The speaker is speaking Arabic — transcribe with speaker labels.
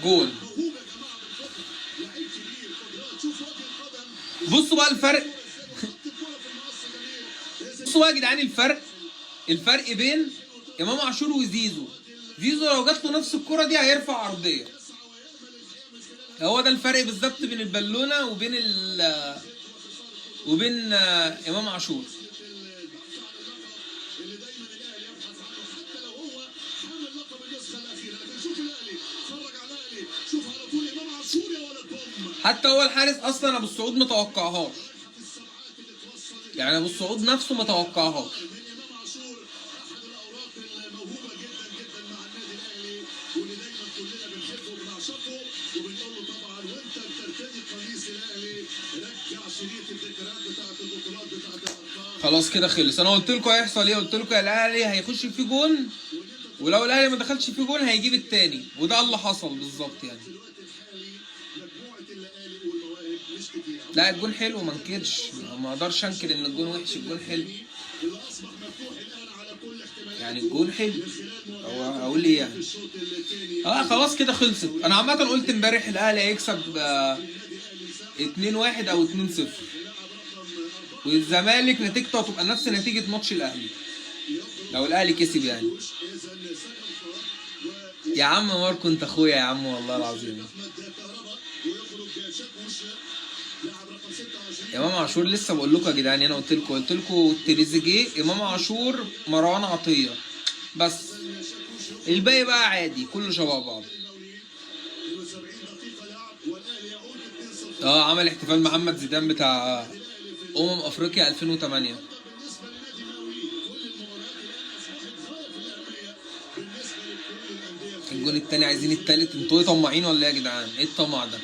Speaker 1: جون. بصوا بقى الفرق. بصوا بقى يا جدعان الفرق بين امام عاشور وزيزو. زيزو لو جات له نفس الكرة دي هيرفع عرضية. هو ده الفرق بالظبط بين البالونة وبين امام عاشور. حتى هو الحارس اصلا ابو السعود ما توقعهاش، يعني ابو السعود نفسه ما توقعهاش. خلاص كده خلص. انا قلت لكم هيحصل ايه، قلت لكم الاهلي هيخش فيه جون، ولو الاهلي ما دخلش فيه جون هيجيب التاني، وده اللي حصل بالظبط يعني. لا الجون حلو ما انكرش، ما اقدرش انكر ان الجون وحش، الجون حلو يعني، الجون حلو. هو اقول ايه يعني؟ خلاص كده خلصت. انا عامه قلت امبارح الاهلي هيكسب 2-1 او 2-0، والزمالك نتيجته هتبقى نفس نتيجه ماتش الاهلي لو الاهلي كسب يعني. يا عم ماركو انت اخويا يا عم والله العظيم. امام عاشور لسه بقول لكم يا جدعان، انا قلت لكم تريزيجيه، امام عاشور، مروان عطيه، بس الباقي بقى عادي كله شبه بعض. عمل احتفال محمد زيدان بتاع افريقيا 2008. الجون التاني عايزين التالت، انتوا ايه طماعين ولا ايه يا جدعان؟ ايه الطمع ده؟